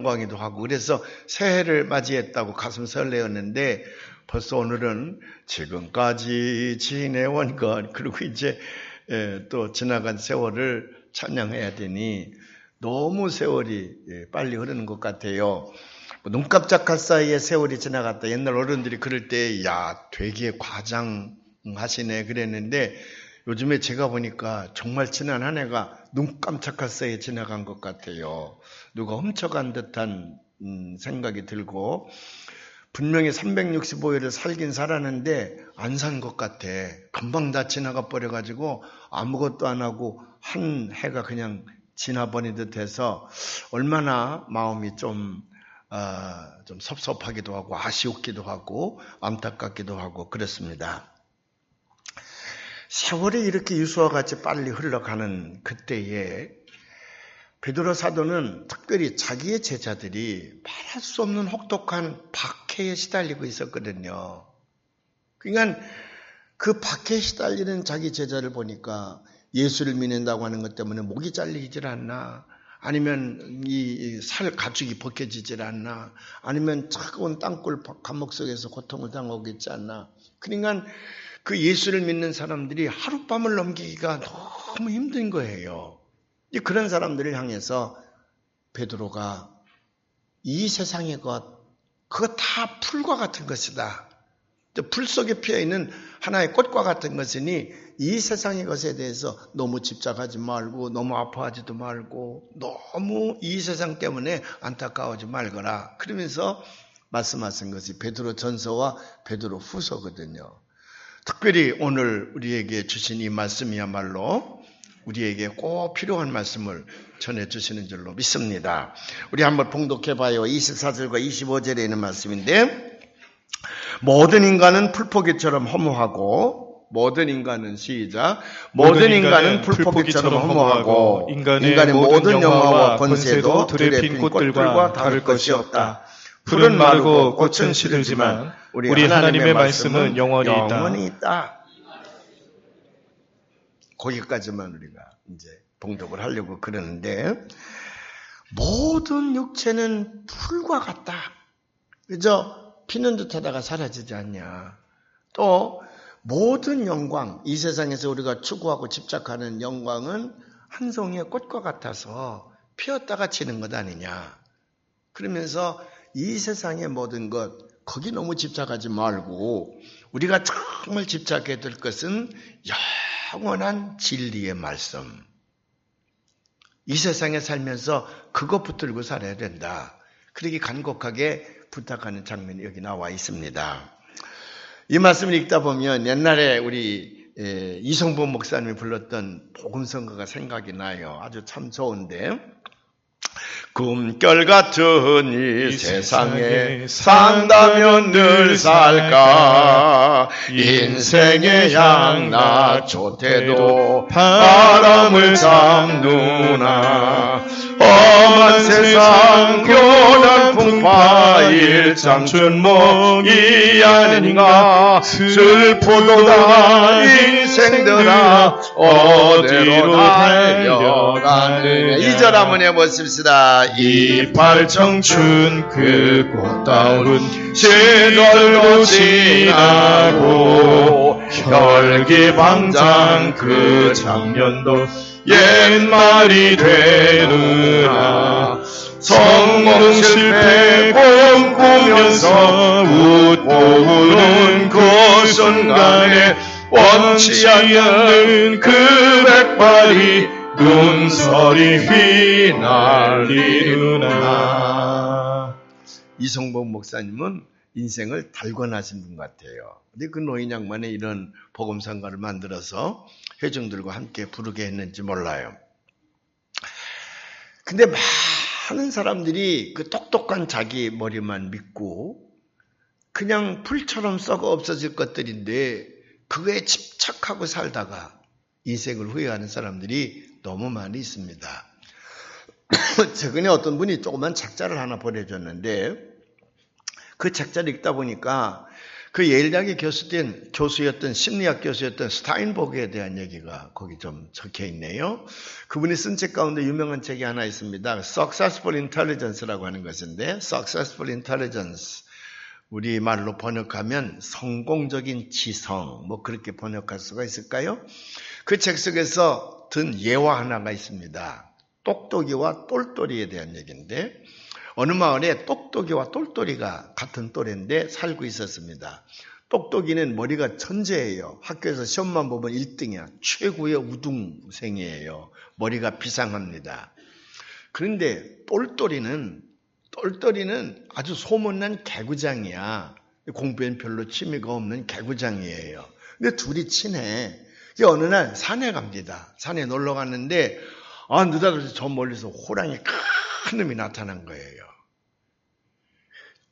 영광이기도 하고 그래서 새해를 맞이했다고 가슴 설레었는데 벌써 오늘은 지금까지 지내온 것 그리고 이제 또 지나간 세월을 찬양해야 되니 너무 세월이 빨리 흐르는 것 같아요. 눈 깜짝할 사이에 세월이 지나갔다. 옛날 어른들이 그럴 때 야 되게 과장하시네 그랬는데 요즘에 제가 보니까 정말 지난 한 해가 눈 깜짝할 사이에 지나간 것 같아요. 누가 훔쳐간 듯한 생각이 들고 분명히 365일을 살긴 살았는데 안 산 것 같아. 금방 다 지나가 버려가지고 아무것도 안 하고 한 해가 그냥 지나버린 듯해서 얼마나 마음이 좀 섭섭하기도 하고 아쉬웠기도 하고 안타깝기도 하고 그렇습니다. 세월이 이렇게 유수와 같이 빨리 흘러가는 그때에 베드로 사도는 특별히 자기의 제자들이 말할 수 없는 혹독한 박해에 시달리고 있었거든요. 그러니까 그 박해에 시달리는 자기 제자를 보니까 예수를 믿는다고 하는 것 때문에 목이 잘리질 않나, 아니면 이 살 가죽이 벗겨지질 않나, 아니면 차가운 땅굴 감옥 속에서 고통을 당하고 있지 않나. 그러니까 그 예수를 믿는 사람들이 하룻밤을 넘기기가 너무 힘든 거예요. 그런 사람들을 향해서 베드로가 이 세상의 것, 그거 다 풀과 같은 것이다. 풀 속에 피어있는 하나의 꽃과 같은 것이니 이 세상의 것에 대해서 너무 집착하지 말고 너무 아파하지도 말고 너무 이 세상 때문에 안타까워하지 말거라. 그러면서 말씀하신 것이 베드로 전서와 베드로 후서거든요. 특별히 오늘 우리에게 주신 이 말씀이야말로 우리에게 꼭 필요한 말씀을 전해주시는 줄로 믿습니다. 우리 한번 봉독해봐요. 24절과 25절에 있는 말씀인데 모든 인간은 풀포기처럼 허무하고 모든 인간은 시작 모든 인간은 풀포기처럼 허무하고 인간의 모든 영화와 권세도 들에 핀 꽃들과 다를 것이 없다. 풀은 마르고 꽃은 시들지만 우리 하나님의 말씀은 영원히 있다. 거기까지만 우리가 이제 봉독을 하려고 그러는데 모든 육체는 풀과 같다. 그죠? 피는 듯하다가 사라지지 않냐. 또 모든 영광, 이 세상에서 우리가 추구하고 집착하는 영광은 한 송이의 꽃과 같아서 피었다가 지는 것 아니냐. 그러면서 이 세상의 모든 것, 거기 너무 집착하지 말고 우리가 정말 집착해야 될 것은 영원한 진리의 말씀. 이 세상에 살면서 그것 붙들고 살아야 된다. 그렇게 간곡하게 부탁하는 장면이 여기 나와 있습니다. 이 말씀을 읽다 보면 옛날에 우리 이성범 목사님이 불렀던 복음성가가 생각이 나요. 아주 참 좋은데 꿈결 같은 이 세상에 산다면 늘 살까 인생의 향락 좋대도 바람을 잡누나 험한 세상 교란 풍파일 장춘몽이 아닌가 슬프도다 인생들아 어디로 달려가느냐. 2절 한번 해보십시다. 이팔 청춘 그 꽃다운 시절도 지나고 혈기방장 그 장면도 옛말이 되느라 성공 실패 꿈꾸면서 웃고 우는 그 순간에 원치 않는 그 백발이 눈살이 휘날리느나. 이성범 목사님은 인생을 달관하신 분 같아요. 근데 그 노인 양반이 이런 복음성가를 만들어서 회중들과 함께 부르게 했는지 몰라요. 근데 많은 사람들이 그 똑똑한 자기 머리만 믿고 그냥 풀처럼 썩어 없어질 것들인데 그거에 집착하고 살다가 인생을 후회하는 사람들이 너무 많이 있습니다. 최근에 어떤 분이 조그만 책자를 하나 보내줬는데 그 책자를 읽다 보니까 그 예일대학의 교수였던 심리학 교수였던 스타인버그에 대한 얘기가 거기 좀 적혀 있네요. 그분이 쓴 책 가운데 유명한 책이 하나 있습니다. Successful Intelligence라고 하는 것인데 Successful Intelligence 우리말로 번역하면 성공적인 지성 뭐 그렇게 번역할 수가 있을까요? 그 책 속에서 든 예화 하나가 있습니다. 똑똑이와 똘똘이에 대한 얘기인데 어느 마을에 똑똑이와 똘똘이가 같은 또래인데 살고 있었습니다. 똑똑이는 머리가 천재예요. 학교에서 시험만 보면 1등이야. 최고의 우등생이에요. 머리가 비상합니다. 그런데 똘똘이는 아주 소문난 개구장이야. 공부엔 별로 취미가 없는 개구장이에요. 근데 둘이 친해. 어느 날 산에 갑니다. 산에 놀러 갔는데 느닷없이 저 멀리서 호랑이 큰 놈이 나타난 거예요.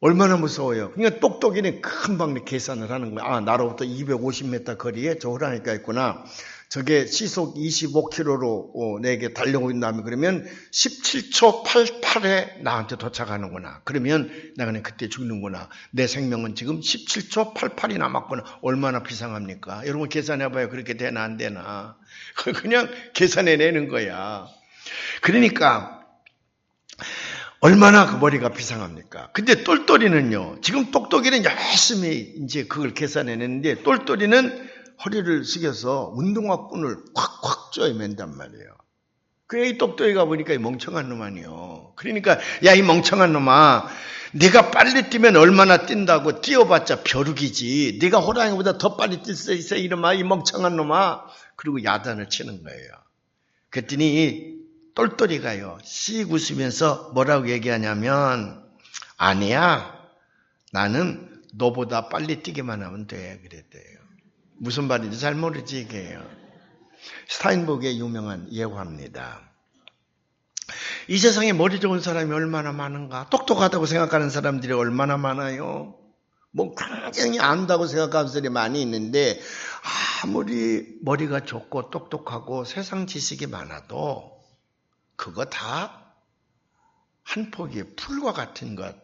얼마나 무서워요. 그러니까 똑똑이는 금방 계산을 하는 거야. 나로부터 250m 거리에 저 호랑이가 있구나. 저게 시속 25km로 내게 달려오고 있다면 그러면 17초 88에 나한테 도착하는구나. 그러면 내가 그때 죽는구나. 내 생명은 지금 17초 88이 남았구나. 얼마나 비상합니까? 여러분 계산해봐요. 그렇게 되나 안 되나. 그냥 계산해내는 거야. 그러니까 얼마나 그 머리가 비상합니까? 근데 똘똘이는요, 지금 똑똑이는 열심히 이제 그걸 계산해냈는데, 똘똘이는 허리를 숙여서 운동화끈을 콱콱 쪼여맨단 말이에요. 그래, 이 똑똑이가 보니까 이 멍청한 놈 아니요. 그러니까, 야, 이 멍청한 놈아, 네가 빨리 뛰면 얼마나 뛴다고 뛰어봤자 벼룩이지. 네가 호랑이보다 더 빨리 뛸 수 있어, 이놈아, 이 멍청한 놈아. 그리고 야단을 치는 거예요. 그랬더니, 똘똘이가요, 씩 웃으면서 뭐라고 얘기하냐면, 아니야, 나는 너보다 빨리 뛰기만 하면 돼. 그랬대요. 무슨 말인지 잘 모르지, 이게요. 스타인버그의 유명한 예화입니다. 이 세상에 머리 좋은 사람이 얼마나 많은가? 똑똑하다고 생각하는 사람들이 얼마나 많아요? 뭐 굉장히 안다고 생각하는 사람이 많이 있는데, 아무리 머리가 좋고 똑똑하고 세상 지식이 많아도 그거 다 한 포기의 풀과 같은 것.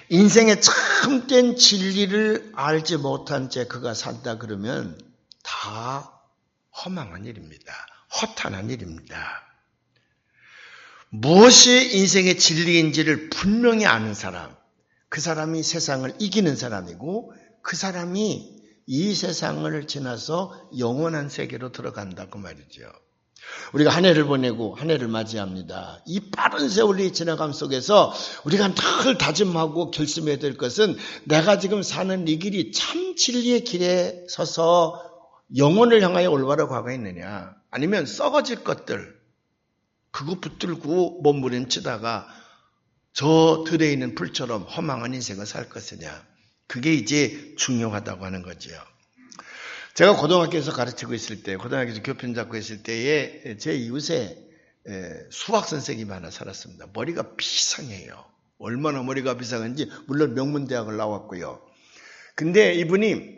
인생의 참된 진리를 알지 못한 채 그가 산다 그러면 다 허망한 일입니다. 허탄한 일입니다. 무엇이 인생의 진리인지를 분명히 아는 사람, 그 사람이 세상을 이기는 사람이고 그 사람이 이 세상을 지나서 영원한 세계로 들어간다고 말이죠. 우리가 한 해를 보내고 한 해를 맞이합니다. 이 빠른 세월이 지나감 속에서 우리가 늘 다짐하고 결심해야 될 것은 내가 지금 사는 이 길이 참 진리의 길에 서서 영혼을 향하여 올바로 가고 있느냐, 아니면 썩어질 것들 그거 붙들고 몸부림치다가 저 들에 있는 불처럼 허망한 인생을 살 것이냐, 그게 이제 중요하다고 하는 거죠. 제가 고등학교에서 가르치고 있을 때, 고등학교에서 교편 잡고 있을 때에 제 이웃에 수학 선생님이 하나 살았습니다. 머리가 비상해요. 얼마나 머리가 비상한지, 물론 명문대학을 나왔고요. 근데 이분이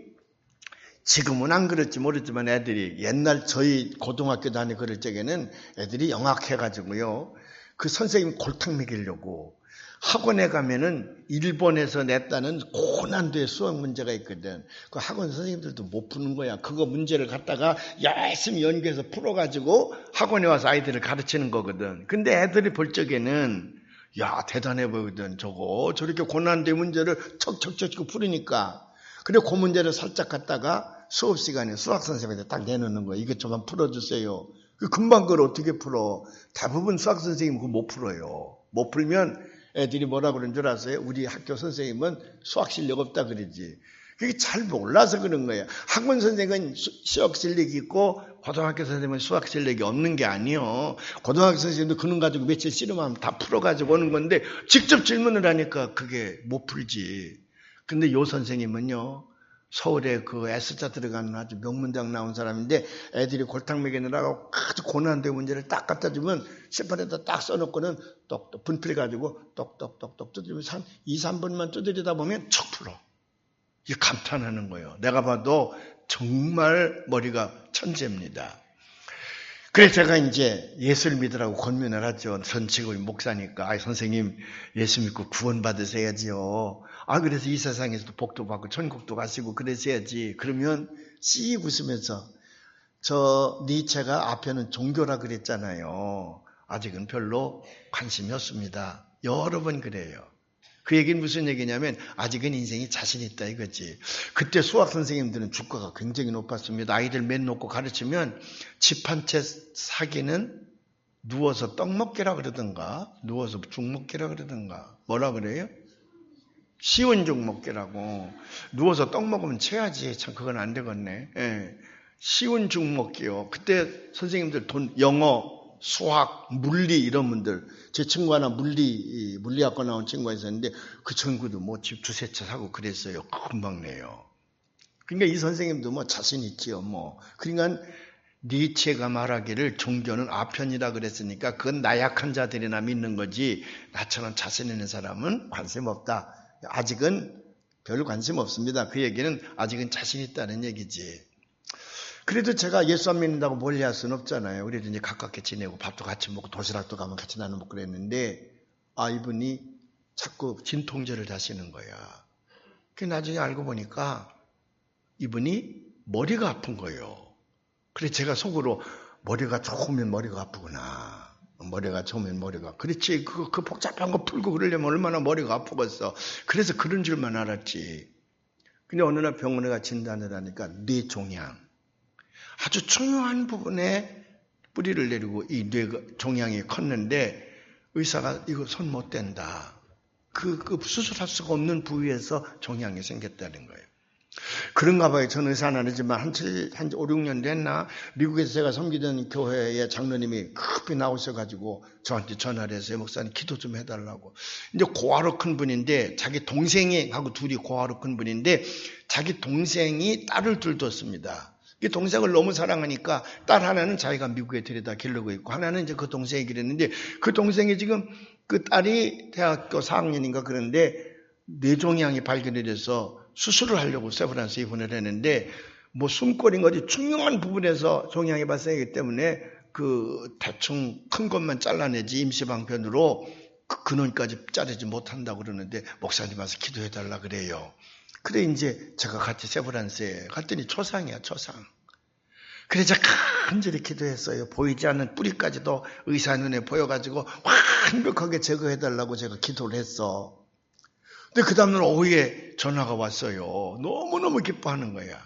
지금은 안 그럴지 모르지만 애들이 옛날 저희 고등학교 다니고 그럴 적에는 애들이 영악해가지고요, 그 선생님 골탕 먹이려고 학원에 가면은 일본에서 냈다는 고난도의 수학 문제가 있거든. 그 학원 선생님들도 못 푸는 거야. 그거 문제를 갖다가 열심히 연구해서 풀어가지고 학원에 와서 아이들을 가르치는 거거든. 근데 애들이 볼 적에는 야, 대단해 보이거든. 저렇게 고난도의 문제를 척척척 풀으니까. 그래, 그 문제를 살짝 갖다가 수업 시간에 수학 선생님한테 딱 내놓는 거야. 이것 좀 풀어주세요. 금방 그걸 어떻게 풀어? 대부분 수학 선생님 그거 못 풀어요. 못 풀면 애들이 뭐라 그러는 줄 아세요? 우리 학교 선생님은 수학 실력 없다 그러지. 그게 잘 몰라서 그런 거예요. 학원 선생님은 수학 실력이 있고 고등학교 선생님은 수학 실력이 없는 게 아니에요. 고등학교 선생님도 그놈 가지고 며칠 씨름하면 다 풀어가지고 오는 건데 직접 질문을 하니까 그게 못 풀지. 근데 요 선생님은요, 서울에 그 S자 들어가는 아주 명문대학 나온 사람인데 애들이 골탕 먹이느라고 아주 고난도의 문제를 딱 갖다 주면 실판에다 딱 써놓고는 똑똑 분필 가지고 똑똑똑똑 두드리면서 한 2, 3분만 두드리다 보면 척 풀어. 이게 감탄하는 거예요. 내가 봐도 정말 머리가 천재입니다. 그래서 제가 이제 예수를 믿으라고 권면을 하죠. 전 지금 목사니까. 선생님, 예수 믿고 구원 받으셔야지요. 그래서 이 세상에서도 복도 받고 천국도 가시고 그러셔야지. 그러면 씩 웃으면서 저 니체가 앞에는 종교라 그랬잖아요. 아직은 별로 관심이 없습니다. 여러 번 그래요. 그 얘기는 무슨 얘기냐면 아직은 인생이 자신 있다 이거지. 그때 수학 선생님들은 주가가 굉장히 높았습니다. 아이들 맨 놓고 가르치면 집 한 채 사기는 누워서 떡 먹기라 그러던가 누워서 죽 먹기라 그러던가 뭐라 그래요? 쉬운 죽 먹기라고. 누워서 떡 먹으면 채야지. 참 그건 안 되겠네. 예. 쉬운 죽 먹기요. 그때 선생님들 영어 수학, 물리 이런 분들, 제 친구 하나 물리학과 나온 친구가 있었는데 그 친구도 뭐 집 두세 채 사고 그랬어요. 금방 내요. 그러니까 이 선생님도 뭐 자신 있지요. 뭐 그러니까 니체가 말하기를 종교는 아편이라 그랬으니까 그건 나약한 자들이나 믿는 거지 나처럼 자신 있는 사람은 관심 없다. 아직은 별 관심 없습니다. 그 얘기는 아직은 자신 있다는 얘기지. 그래도 제가 예수 안 믿는다고 멀리 할 수는 없잖아요. 우리도 이제 가깝게 지내고 밥도 같이 먹고 도시락도 가면 같이 나눠 먹고 그랬는데 이분이 자꾸 진통제를 하시는 거야. 그 나중에 알고 보니까 이분이 머리가 아픈 거예요. 그래서 제가 속으로 머리가 좋으면 머리가 아프구나. 머리가 좋으면 머리가. 그렇지. 그 복잡한 거 풀고 그러려면 얼마나 머리가 아프겠어. 그래서 그런 줄만 알았지. 근데 어느 날 병원에 가 진단을 하니까 뇌종양. 아주 중요한 부분에 뿌리를 내리고 이 뇌 종양이 컸는데 의사가 이거 손 못 댄다. 그 수술할 수가 없는 부위에서 종양이 생겼다는 거예요. 그런가 봐요. 저는 의사는 아니지만 한 5, 6년 됐나 미국에서 제가 섬기던 교회의 장로님이 급히 나오셔가지고 저한테 전화를 해서 목사님 기도 좀 해달라고. 이제 고아로 큰 분인데 자기 동생이 하고 둘이 고아로 큰 분인데 자기 동생이 딸을 둘 뒀습니다. 이 동생을 너무 사랑하니까 딸 하나는 자기가 미국에 데려다 기르고 있고 하나는 이제 그 동생이 기르는데 그 동생이 지금 그 딸이 대학교 4학년인가 그런데 뇌종양이 발견이 돼서 수술을 하려고 세브란스에 입원을 했는데 뭐 숨거린 어디 중요한 부분에서 종양이 발생하기 때문에 그 대충 큰 것만 잘라내지 임시방편으로 그 근원까지 자르지 못한다고 그러는데 목사님 와서 기도해달라 그래요. 그래 이제 제가 같이 세브란스에 갔더니 초상이야 초상. 그래서 간절히 기도했어요. 보이지 않는 뿌리까지도 의사 눈에 보여가지고 완벽하게 제거해달라고 제가 기도를 했어. 근데 그 다음날 오후에 전화가 왔어요. 너무너무 기뻐하는 거야.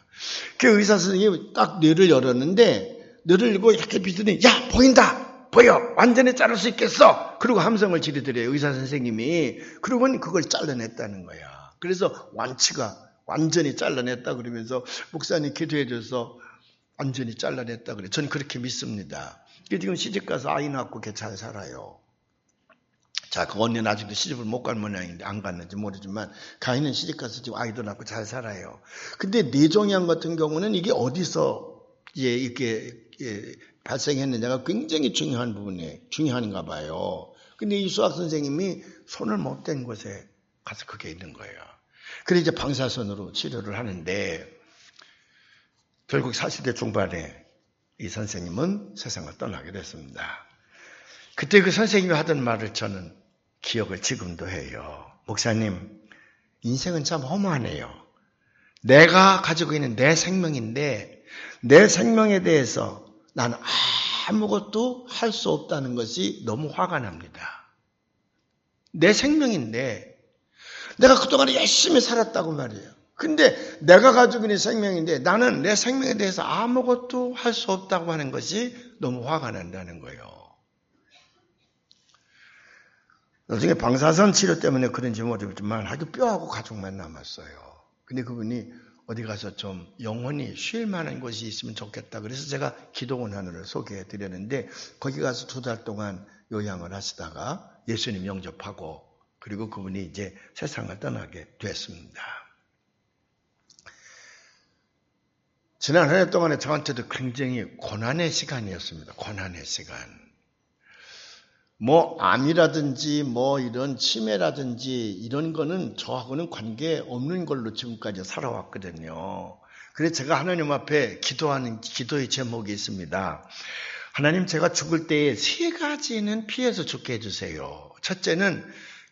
그 의사 선생님이 딱 뇌를 열었는데 뇌를 열고 이렇게 비더니 야 보인다 보여 완전히 자를 수 있겠어. 그리고 함성을 지르더래요 의사 선생님이. 그러고는 그걸 잘라냈다는 거야. 그래서 완치가 완전히 잘라냈다 그러면서 목사님 기도해줘서 완전히 잘라냈다 그래. 전 그렇게 믿습니다. 지금 시집가서 아이 낳고 잘 살아요. 자, 그 언니는 아직도 시집을 못 간 모양인데 안 갔는지 모르지만 가인은 시집가서 지금 아이도 낳고 잘 살아요. 근데 뇌종양 같은 경우는 이게 어디서 이렇게 발생했느냐가 굉장히 중요한 부분에 중요한가 봐요. 근데 이 수학 선생님이 손을 못 댄 곳에 가서 그게 있는 거예요. 그래서 이제 방사선으로 치료를 하는데 결국 40대 중반에 이 선생님은 세상을 떠나게 됐습니다. 그때 그 선생님이 하던 말을 저는 기억을 지금도 해요. 목사님, 인생은 참 허무하네요. 내가 가지고 있는 내 생명인데 내 생명에 대해서 나는 아무것도 할 수 없다는 것이 너무 화가 납니다. 내 생명인데 내가 그동안에 열심히 살았다고 말이에요. 근데 내가 가지고 있는 생명인데 나는 내 생명에 대해서 아무것도 할 수 없다고 하는 것이 너무 화가 난다는 거예요. 나중에 방사선 치료 때문에 그런지 모르겠지만 아주 뼈하고 가죽만 남았어요. 근데 그분이 어디 가서 좀 영원히 쉴 만한 곳이 있으면 좋겠다. 그래서 제가 기도원 하나를 소개해 드렸는데 거기 가서 2달 동안 요양을 하시다가 예수님 영접하고 그리고 그분이 이제 세상을 떠나게 됐습니다. 지난 한 해 동안에 저한테도 굉장히 고난의 시간이었습니다. 고난의 시간. 뭐 암이라든지 뭐 이런 치매라든지 이런 거는 저하고는 관계 없는 걸로 지금까지 살아왔거든요. 그래서 제가 하나님 앞에 기도하는 기도의 제목이 있습니다. 하나님, 제가 죽을 때에 3가지는 피해서 죽게 해주세요. 첫째는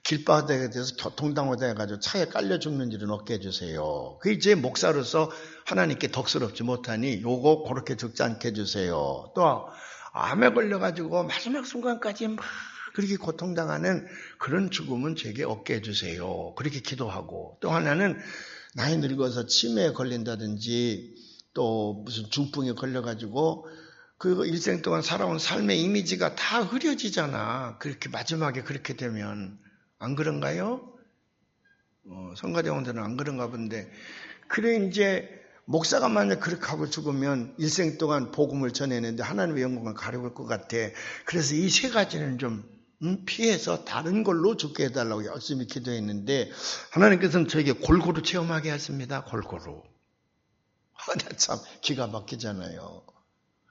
길바닥에 대해서 교통당하다 차에 깔려 죽는 일은 없게 해주세요. 그 이제 목사로서 하나님께 덕스럽지 못하니 요거 그렇게 죽지 않게 해주세요. 또 암에 걸려가지고 마지막 순간까지 막 그렇게 고통당하는 그런 죽음은 제게 없게 해주세요. 그렇게 기도하고, 또 하나는 나이 늙어서 치매에 걸린다든지 또 무슨 중풍에 걸려가지고 그 일생 동안 살아온 삶의 이미지가 다 흐려지잖아. 그렇게 마지막에 그렇게 되면. 안 그런가요? 성가대원들은 안 그런가 본데. 그래, 이제 목사가 만약 그렇게 하고 죽으면 일생 동안 복음을 전해내는데 하나님의 영광을 가려울 것 같아. 그래서 이 3가지는 좀 피해서 다른 걸로 죽게 해달라고 열심히 기도했는데, 하나님께서는 저에게 골고루 체험하게 하십니다. 골고루. 참 기가 막히잖아요.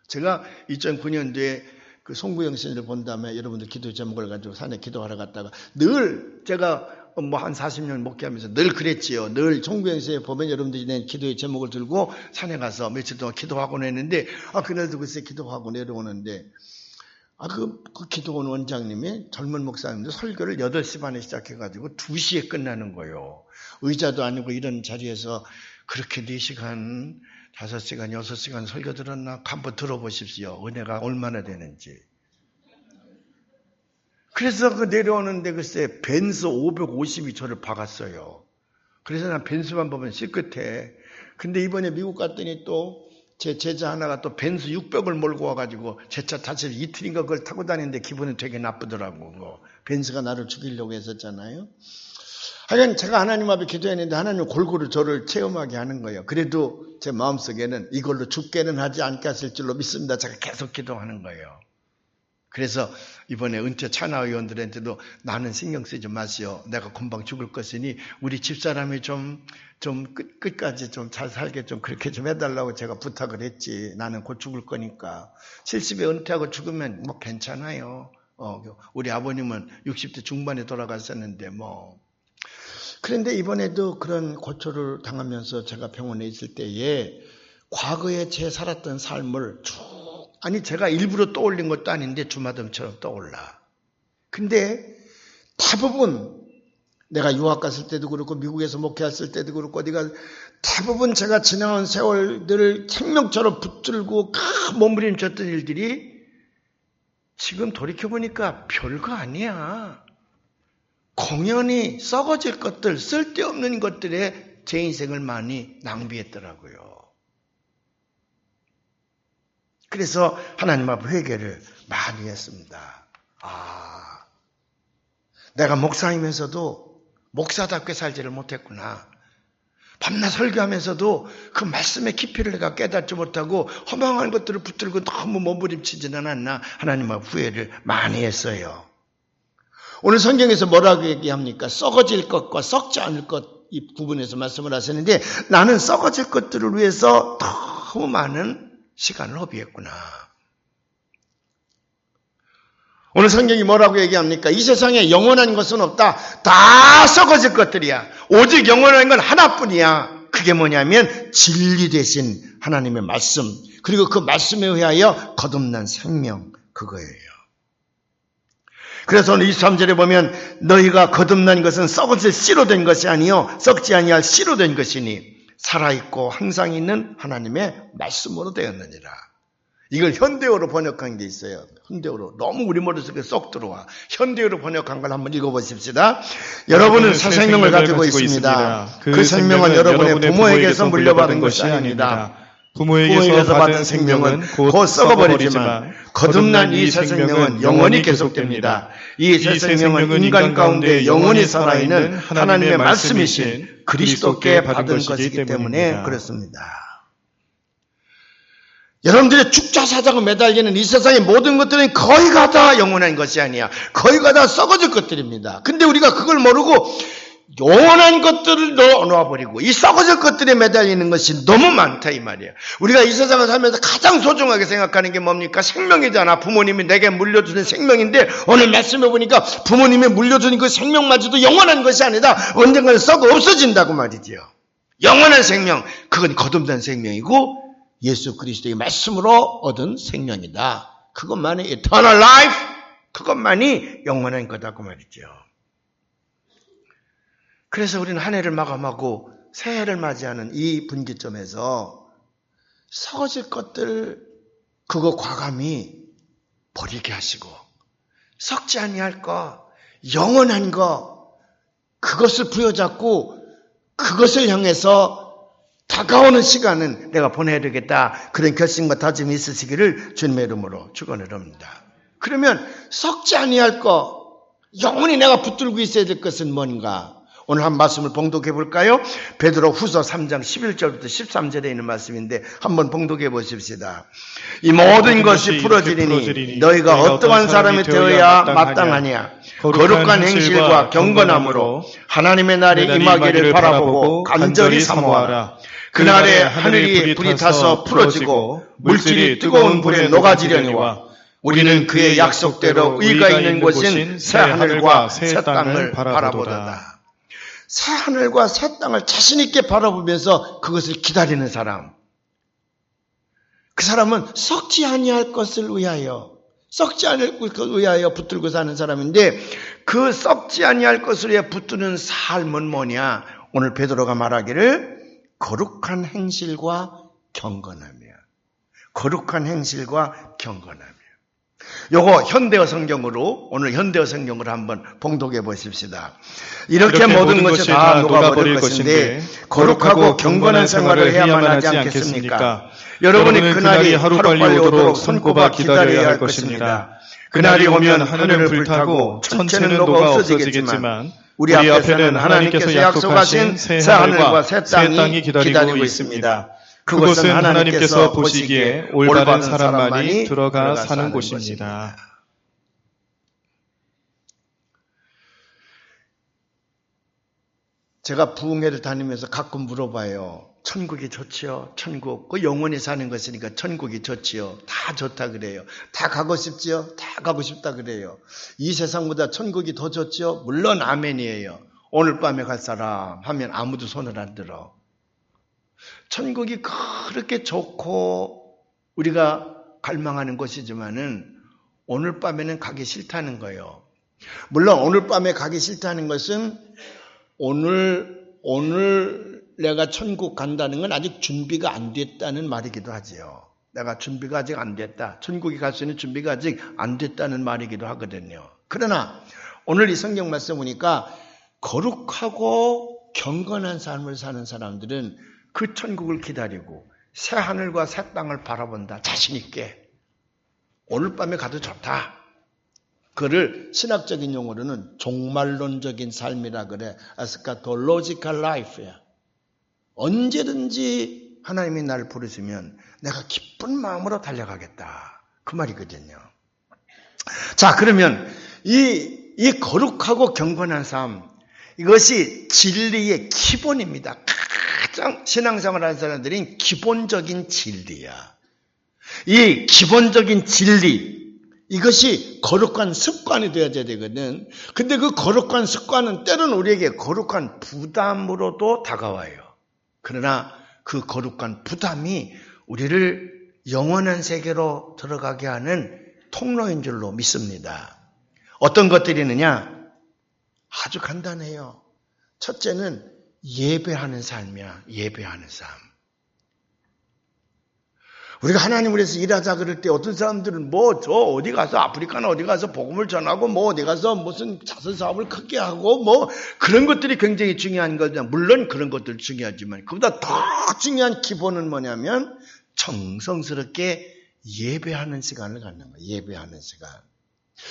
제가 2009년도에 그 송구영 씨를 본 다음에 여러분들 기도 제목을 가지고 산에 기도하러 갔다가 늘 제가 뭐 한 40년 목회하면서 늘 그랬지요. 늘 송구영 씨에 보면 여러분들이 낸 기도의 제목을 들고 산에 가서 며칠 동안 기도하곤 했는데, 그날도 글쎄 기도하고 내려오는데, 그 기도원 원장님이 젊은 목사님들 설교를 8시 반에 시작해가지고 2시에 끝나는 거예요. 의자도 아니고 이런 자리에서 그렇게 4시간, 5시간, 6시간 설교 들었나? 한번 들어보십시오. 은혜가 얼마나 되는지. 그래서 그 내려오는데 글쎄 벤츠 550이 저를 박았어요. 그래서 난 벤츠만 보면 씩긋해. 근데 이번에 미국 갔더니 또 제 제자 하나가 또 벤츠 600을 몰고 와가지고 제 차 타서 이틀인가 그걸 타고 다니는데 기분이 되게 나쁘더라고. 벤츠가 나를 죽이려고 했었잖아요. 하여간 제가 하나님 앞에 기도했는데 하나님 골고루 저를 체험하게 하는 거예요. 그래도 제 마음속에는 이걸로 죽게는 하지 않게 하실 줄로 믿습니다. 제가 계속 기도하는 거예요. 그래서 이번에 은퇴 찬하 의원들한테도 나는 신경 쓰지 마시오. 내가 금방 죽을 것이니 우리 집사람이 좀 끝까지 좀 잘 살게 좀 그렇게 좀 해달라고 제가 부탁을 했지. 나는 곧 죽을 거니까. 70에 은퇴하고 죽으면 뭐 괜찮아요. 우리 아버님은 60대 중반에 돌아가셨는데 뭐. 그런데 이번에도 그런 고초를 당하면서 제가 병원에 있을 때에 과거에 제 살았던 삶을 제가 일부러 떠올린 것도 아닌데 주마등처럼 떠올라. 근데 대부분 내가 유학 갔을 때도 그렇고 미국에서 목회했을 때도 그렇고 어디가 대부분 제가 지나온 세월들을 생명처럼 붙들고 몸부림쳤던 일들이 지금 돌이켜보니까 별거 아니야. 공연히 썩어질 것들, 쓸데없는 것들에 제 인생을 많이 낭비했더라고요. 그래서 하나님 앞에 회개를 많이 했습니다. 내가 목사이면서도 목사답게 살지를 못했구나. 밤낮 설교하면서도 그 말씀의 깊이를 내가 깨닫지 못하고 허망한 것들을 붙들고 너무 몸부림치지는 않았나. 하나님 앞에 후회를 많이 했어요. 오늘 성경에서 뭐라고 얘기합니까? 썩어질 것과 썩지 않을 것, 이 부분에서 말씀을 하시는데 나는 썩어질 것들을 위해서 너무 많은 시간을 허비했구나. 오늘 성경이 뭐라고 얘기합니까? 이 세상에 영원한 것은 없다. 다 썩어질 것들이야. 오직 영원한 건 하나뿐이야. 그게 뭐냐면 진리 되신 하나님의 말씀, 그리고 그 말씀에 의하여 거듭난 생명, 그거예요. 그래서 오늘 23절에 보면 너희가 거듭난 것은 썩어질 씨로 된 것이 아니요 썩지 아니할 씨로 된 것이니 살아있고 항상 있는 하나님의 말씀으로 되었느니라. 이걸 현대어로 번역한 게 있어요. 현대어로. 너무 우리 머릿속에 쏙 들어와. 현대어로 번역한 걸 한번 읽어보십시다. 여러분은 새 생명을 가지고 있습니다. 그 생명은 여러분의 부모에게서 물려받은 것이 아닙니다. 부모에게서 받은 생명은 곧 썩어버리지만 거듭난 이 새 생명은 영원히 계속됩니다. 이 새 생명은 인간 가운데 영원히 살아있는 하나님의 말씀이신 그리스도께 받은 것이기 때문에 그렇습니다. 여러분들의 죽자사자가 매달리는 이 세상의 모든 것들은 거의가 다 영원한 것이 아니야. 거의가 다 썩어질 것들입니다. 근데 우리가 그걸 모르고 영원한 것들을 놓아버리고 이 썩어질 것들에 매달리는 것이 너무 많다 이 말이에요. 우리가 이 세상을 살면서 가장 소중하게 생각하는 게 뭡니까? 생명이잖아. 부모님이 내게 물려주는 생명인데 오늘 말씀해 보니까 부모님이 물려주는 그 생명마저도 영원한 것이 아니다. 언젠가는 썩어 없어진다고 말이지요. 영원한 생명, 그건 거듭난 생명이고 예수 그리스도의 말씀으로 얻은 생명이다. 그것만이 eternal life, 그것만이 영원한 거다고 말이죠. 그래서 우리는 한 해를 마감하고 새해를 맞이하는 이 분기점에서 썩어질 것들 그거 과감히 버리게 하시고 썩지 아니할 거, 영원한 거 그것을 부여잡고 그것을 향해서 다가오는 시간은 내가 보내야 되겠다. 그런 결심과 다짐이 있으시기를 주님의 이름으로 축원을 합니다. 그러면 썩지 아니할 거, 영원히 내가 붙들고 있어야 될 것은 뭔가? 오늘 한 말씀을 봉독해 볼까요? 베드로 후서 3장 11절부터 13절에 있는 말씀인데 한번 봉독해 보십시다. 이 모든 것이 풀어지리니 너희가 어떠한 사람이 되어야 마땅하냐? 거룩한 행실과 경건함으로 하나님의 날이 임하기를 바라보고 간절히 사모하라. 그날에 하늘이 불이 타서 풀어지고 물질이 뜨거운 불에 녹아지려니와 우리는 그의 약속대로 의가 있는 곳인 새 하늘과 새 땅을 바라보도다. 새 하늘과 새 땅을 자신 있게 바라보면서 그것을 기다리는 사람. 그 사람은 썩지 아니할 것을 위하여, 썩지 않을 것을 위하여 붙들고 사는 사람인데 그 썩지 아니할 것을 위해 붙드는 삶은 뭐냐? 오늘 베드로가 말하기를 거룩한 행실과 경건함이야. 거룩한 행실과 경건함이야. 요거 현대어 성경으로 오늘 현대어 성경으로 한번 봉독해 보십시다. 이렇게 모든 것이 다 녹아버릴 것인데 거룩하고 경건한 생활을 해야만 하지 않겠습니까? 여러분이 그날이 하루빨리 오도록 손꼽아 기다려야 할 것입니다. 그날이 오면 하늘은 불타고 천체는 녹아 없어지겠지만 우리 앞에는 하나님께서 약속하신 새 하늘과 새 땅이 기다리고 있습니다. 그것은 하나님께서 보시기에 올바른 사람만이 들어가 사는 곳입니다. 제가 부흥회를 다니면서 가끔 물어봐요. 천국이 좋지요? 천국. 그 영원히 사는 것이니까 천국이 좋지요? 다 좋다 그래요. 다 가고 싶지요? 다 가고 싶다 그래요. 이 세상보다 천국이 더 좋지요? 물론 아멘이에요. 오늘 밤에 갈 사람 하면 아무도 손을 안 들어. 천국이 그렇게 좋고 우리가 갈망하는 것이지만은 오늘 밤에는 가기 싫다는 거예요. 물론 오늘 밤에 가기 싫다는 것은 오늘 내가 천국 간다는 건 아직 준비가 안 됐다는 말이기도 하지요. 내가 준비가 아직 안 됐다. 천국에 갈 수 있는 준비가 아직 안 됐다는 말이기도 하거든요. 그러나 오늘 이 성경 말씀 보니까 거룩하고 경건한 삶을 사는 사람들은 그 천국을 기다리고 새 하늘과 새 땅을 바라본다. 자신 있게. 오늘 밤에 가도 좋다. 그를 신학적인 용어로는 종말론적인 삶이라 그래. 에스카톨로지컬 라이프야. 언제든지 하나님이 나를 부르시면 내가 기쁜 마음으로 달려가겠다. 그 말이거든요. 자, 그러면 이 거룩하고 경건한 삶, 이것이 진리의 기본입니다. 가장 신앙생활 하는 사람들은 기본적인 진리야. 이 기본적인 진리, 이것이 거룩한 습관이 되어야 되거든. 근데 그 거룩한 습관은 때로는 우리에게 거룩한 부담으로도 다가와요. 그러나 그 거룩한 부담이 우리를 영원한 세계로 들어가게 하는 통로인 줄로 믿습니다. 어떤 것들이 있느냐? 아주 간단해요. 첫째는 예배하는 삶이야. 예배하는 삶. 우리가 하나님을 위해서 일하자 그럴 때 어떤 사람들은 저 어디 가서 아프리카나 어디 가서 복음을 전하고 어디 가서 무슨 자선 사업을 크게 하고 그런 것들이 굉장히 중요한 거죠. 물론 그런 것들 중요하지만 그보다 더 중요한 기본은 뭐냐면 정성스럽게 예배하는 시간을 갖는 거예요. 예배하는 시간.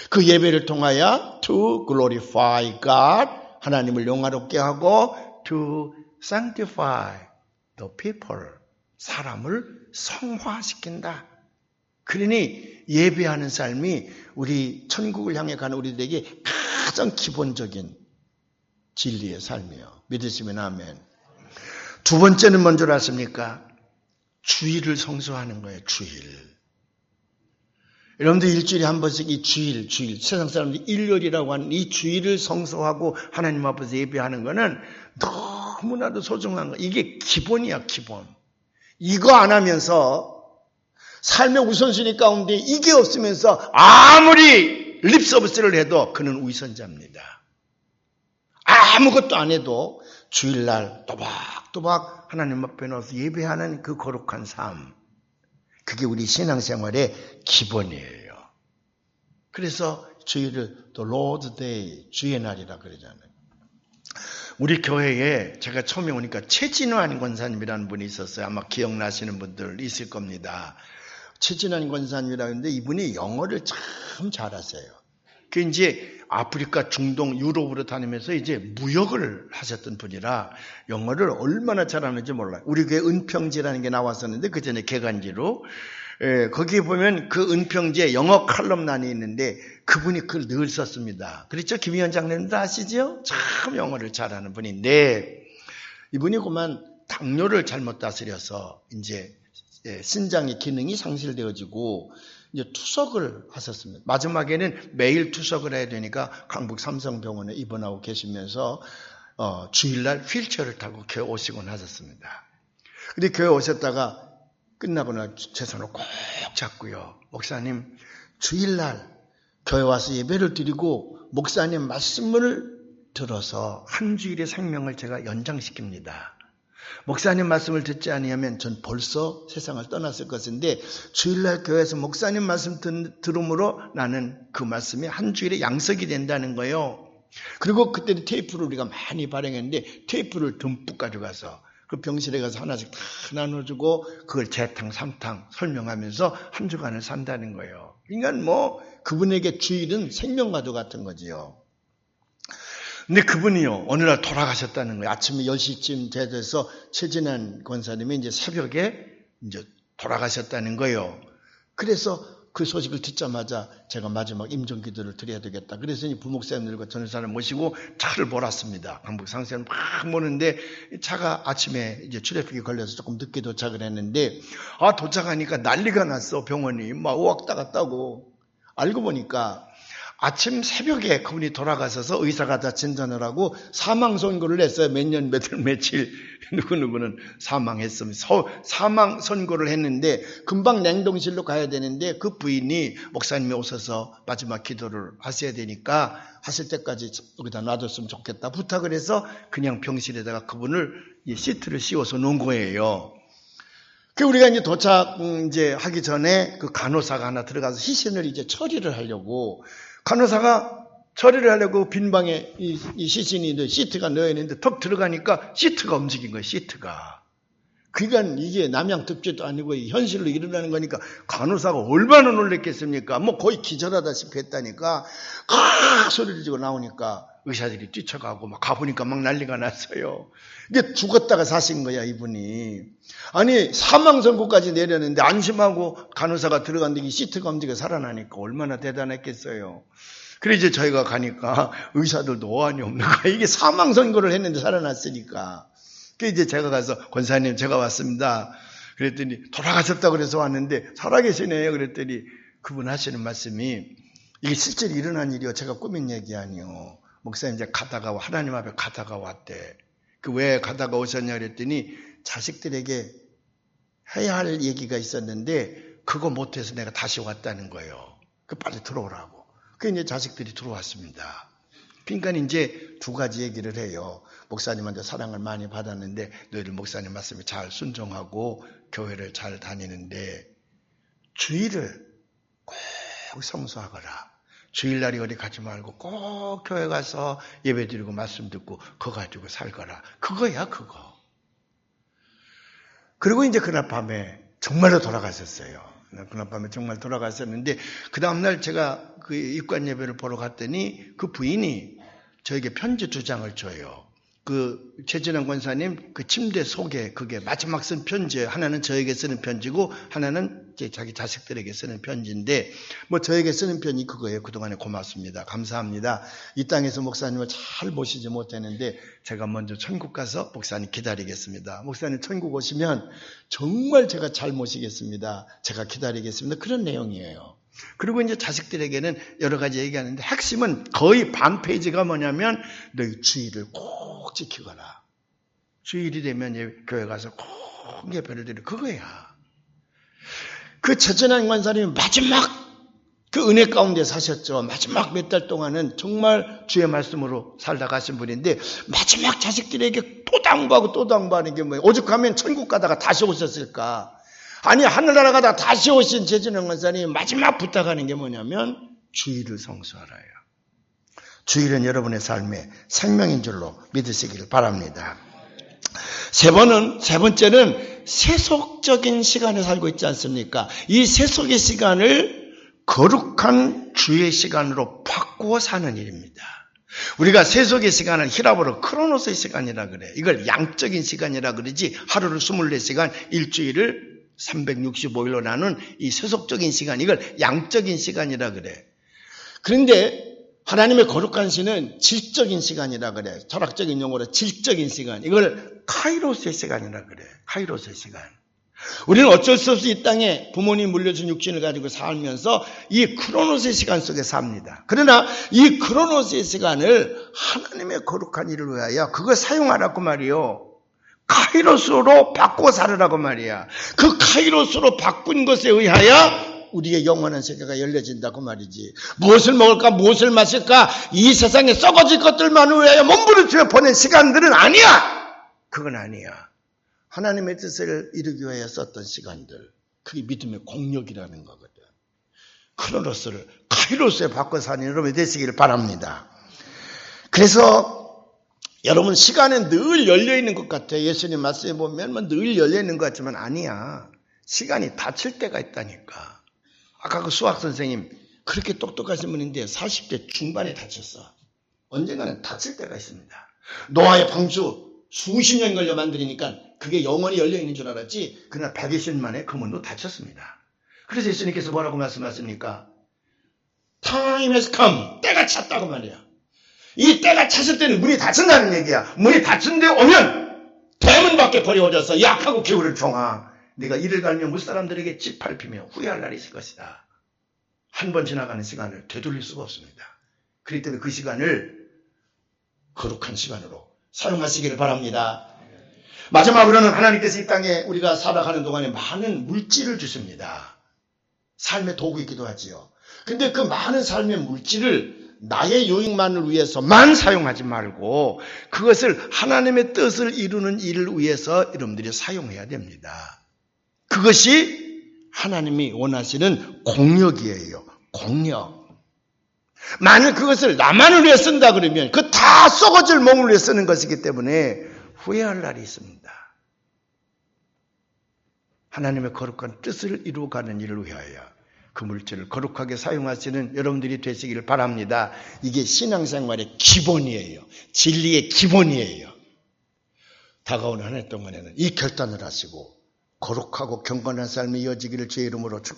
그 예배를 통하여 to glorify God, 하나님을 영화롭게 하고 to sanctify the people, 사람을 성화시킨다. 그러니 예배하는 삶이 우리 천국을 향해 가는 우리들에게 가장 기본적인 진리의 삶이에요. 믿으시면 아멘. 두 번째는 뭔 줄 아십니까? 주일을 성수하는 거예요. 주일. 여러분들 일주일에 한 번씩 이 주일, 세상 사람들이 일요일이라고 하는 이 주일을 성수하고 하나님 앞에서 예배하는 거는 너무나도 소중한 거. 이게 기본이야, 기본. 이거 안 하면서 삶의 우선순위 가운데 이게 없으면서 아무리 립서비스를 해도 그는 위선자입니다. 아무것도 안 해도 주일날 또박또박 하나님 앞에 나와서 예배하는 그 거룩한 삶, 그게 우리 신앙생활의 기본이에요. 그래서 주일을 또 Lord's Day, 주의 날이라 그러잖아요. 우리 교회에 제가 처음에 오니까 최진환 권사님이라는 분이 있었어요. 아마 기억나시는 분들 있을 겁니다. 최진환 권사님이라고 하는데 이분이 영어를 참 잘하세요. 그 이제 아프리카, 중동, 유럽으로 다니면서 이제 무역을 하셨던 분이라 영어를 얼마나 잘하는지 몰라요. 우리 교회 은평지라는 게 나왔었는데 그 전에 개간지로 거기에 보면 그 은평지에 영어 칼럼란이 있는데 그분이 글 늘 썼습니다. 그렇죠? 김 위원장님도 아시죠? 참 영어를 잘하는 분인데 이분이 그만 당뇨를 잘못 다스려서 이제 신장의 기능이 상실되어지고 이제 투석을 하셨습니다. 마지막에는 매일 투석을 해야 되니까 강북 삼성병원에 입원하고 계시면서 주일날 휠체어를 타고 교회 오시곤 하셨습니다. 근데 교회 오셨다가 끝나고 나 제 손을 꼭 잡고요. 목사님, 주일날 교회 와서 예배를 드리고 목사님 말씀을 들어서 한 주일의 생명을 제가 연장시킵니다. 목사님 말씀을 듣지 아니하면 전 벌써 세상을 떠났을 것인데 주일날 교회에서 목사님 말씀 들음으로 나는 그 말씀이 한 주일에 양석이 된다는 거예요. 그리고 그때는 테이프를 우리가 많이 발행했는데 테이프를 듬뿍 가져가서 그 병실에 가서 하나씩 다 나눠주고 그걸 재탕, 삼탕 설명하면서 한 주간을 산다는 거예요. 그러니까 뭐 그분에게 주일은 생명과도 같은 거지요. 근데 그분이요, 어느 날 돌아가셨다는 거예요. 아침에 10시쯤 돼서 최진환 권사님이 이제 새벽에 이제 돌아가셨다는 거예요. 그래서 그 소식을 듣자마자 제가 마지막 임종기도를 드려야 되겠다. 그래서 부목사님들과 전도사를 모시고 차를 몰았습니다. 강북 상세를 막 모는데 차가 아침에 이제 출애픽이 걸려서 조금 늦게 도착을 했는데 도착하니까 난리가 났어. 병원이 막 우악다 갔다고. 알고 보니까 아침 새벽에 그분이 돌아가셔서 의사가 다 진단을 하고 사망 선고를 했어요. 몇 년, 며칠 누구는 사망했으면 사망 선고를 했는데 금방 냉동실로 가야 되는데 그 부인이 목사님이 오셔서 마지막 기도를 하셔야 되니까 하실 때까지 여기다 놔뒀으면 좋겠다 부탁을 해서 그냥 병실에다가 그분을 시트를 씌워서 놓은 거예요. 그 우리가 이제 도착 이제 하기 전에 그 간호사가 하나 들어가서 시신을 이제 처리를 하려고 간호사가 처리를 하려고 빈 방에 이 시신이 시트가 넣여 있는데 턱 들어가니까 시트가 움직인 거예요. 시트가. 그러니까 이게 남양특죄도 아니고 현실로 일어나는 거니까 간호사가 얼마나 놀랬겠습니까? 뭐 거의 기절하다시피 했다니까 소리를 지고 나오니까 의사들이 뛰쳐가고 막 가보니까 막 난리가 났어요. 이게 죽었다가 사신 거야 이분이. 아니 사망 선고까지 내렸는데 안심하고 간호사가 들어갔는데 이 시트가 움직여 살아나니까 얼마나 대단했겠어요. 그래 이제 저희가 가니까 의사들도 어안이 없는 거야. 이게 사망 선고를 했는데 살아났으니까. 그 이제 제가 가서 권사님 제가 왔습니다. 그랬더니 돌아가셨다고 그래서 왔는데 살아계시네요. 그랬더니 그분 하시는 말씀이 이게 실제로 일어난 일이요. 제가 꾸민 얘기 아니요. 목사님 이제 가다가 하나님 앞에 가다가 왔대. 그 왜 가다가 오셨냐 그랬더니 자식들에게 해야 할 얘기가 있었는데 그거 못해서 내가 다시 왔다는 거예요. 그 빨리 들어오라고. 그 이제 자식들이 들어왔습니다. 그러니까 이제 두 가지 얘기를 해요. 목사님한테 사랑을 많이 받았는데 너희들 목사님 말씀에 잘 순종하고 교회를 잘 다니는데 주일을 꼭 성수하거라. 주일날이 어디 가지 말고 꼭 교회 가서 예배드리고 말씀 듣고 그거 가지고 살거라. 그거야 그거. 그리고 이제 그날 밤에 정말로 돌아가셨어요. 그날 밤에 정말 돌아가셨는데 그 다음날 제가 그 입관 예배를 보러 갔더니 그 부인이 저에게 편지 2장을 줘요. 그 최진환 권사님 그 침대 속에 그게 마지막 쓴 편지예요. 하나는 저에게 쓰는 편지고 하나는 이제 자기 자식들에게 쓰는 편지인데 뭐 저에게 쓰는 편이 그거예요. 그동안에 고맙습니다. 감사합니다. 이 땅에서 목사님을 잘 모시지 못했는데 제가 먼저 천국 가서 목사님 기다리겠습니다. 목사님 천국 오시면 정말 제가 잘 모시겠습니다. 제가 기다리겠습니다. 그런 내용이에요. 그리고 이제 자식들에게는 여러 가지 얘기하는데 핵심은 거의 반 페이지가 뭐냐면 너희 주일을 꼭 지키거라. 주일이 되면 교회 가서 꼭 예배를 드리고 그거야. 그 최전환 권사님이 마지막 그 은혜 가운데 사셨죠. 마지막 몇 달 동안은 정말 주의 말씀으로 살다 가신 분인데 마지막 자식들에게 또 당부하고 또 당부하는 게 뭐예요? 오죽하면 천국 가다가 다시 오셨을까? 아니 하늘나라 가다가 다시 오신 최전환 권사님이 마지막 부탁하는 게 뭐냐면 주일을 성수하라요. 주일은 여러분의 삶의 생명인 줄로 믿으시길 바랍니다. 세 번째는 세속적인 시간에 살고 있지 않습니까? 이 세속의 시간을 거룩한 주의 시간으로 바꾸어 사는 일입니다. 우리가 세속의 시간을 히라보로 크로노스의 시간이라 그래. 이걸 양적인 시간이라 그러지. 하루를 24시간, 일주일을 365일로 나눈 이 세속적인 시간, 이걸 양적인 시간이라 그래. 그런데 하나님의 거룩한 시는 질적인 시간이라 그래. 철학적인 용어로 질적인 시간. 이걸 카이로스의 시간이라 그래. 카이로스의 시간. 우리는 어쩔 수 없이 이 땅에 부모님 물려준 육신을 가지고 살면서 이 크로노스의 시간 속에 삽니다. 그러나 이 크로노스의 시간을 하나님의 거룩한 일을 위하여 그걸 사용하라고 말이요. 카이로스로 바꾸어 살으라고 말이야. 그 카이로스로 바꾼 것에 의하여 우리의 영원한 세계가 열려진다고 말이지. 무엇을 먹을까, 무엇을 마실까, 이 세상에 썩어질 것들만을 위하여 몸부림쳐 보낸 시간들은 아니야. 그건 아니야. 하나님의 뜻을 이루기 위해 썼던 시간들, 그게 믿음의 공력이라는 거거든. 크로노스를 카이로스에 바꿔 사는 여러분이 되시길 바랍니다. 그래서 여러분 시간은 늘 열려있는 것 같아요. 예수님 말씀에 보면 늘 열려있는 것 같지만 아니야. 시간이 닫힐 때가 있다니까. 아까 그 수학 선생님 그렇게 똑똑하신 분인데 40대 중반에 다쳤어. 언젠가는 다칠 때가 있습니다. 노아의 방주 수십 년 걸려 만드니까 그게 영원히 열려있는 줄 알았지. 그러나 120년 만에 그 문도 닫혔습니다. 그래서 예수님께서 뭐라고 말씀하십니까? Time has come. 때가 찼다고 말이야. 이 때가 찼을 때는 문이 닫힌다는 얘기야. 문이 닫힌 데 오면 대문 밖에 버려져서 약하고 게으른 종아, 네가 이를 갈며 무사람들에게 짓밟히며 후회할 날이 있을 것이다. 한 번 지나가는 시간을 되돌릴 수가 없습니다. 그렇기 때문에 그 시간을 거룩한 시간으로 사용하시기를 바랍니다. 마지막으로는 하나님께서 이 땅에 우리가 살아가는 동안에 많은 물질을 주십니다. 삶의 도구이기도 하지요. 근데 그 많은 삶의 물질을 나의 유익만을 위해서만 사용하지 말고 그것을 하나님의 뜻을 이루는 일을 위해서 여러분들이 사용해야 됩니다. 그것이 하나님이 원하시는 공력이에요. 공력. 만약 그것을 나만을 위해 쓴다 그러면 그 다 썩어질 몸을 위해 쓰는 것이기 때문에 후회할 날이 있습니다. 하나님의 거룩한 뜻을 이루어가는 일을 위하여 그 물질을 거룩하게 사용하시는 여러분들이 되시기를 바랍니다. 이게 신앙생활의 기본이에요. 진리의 기본이에요. 다가오는 한 해 동안에는 이 결단을 하시고 거룩하고 경건한 삶이 이어지기를 주의 이름으로 축원합니다.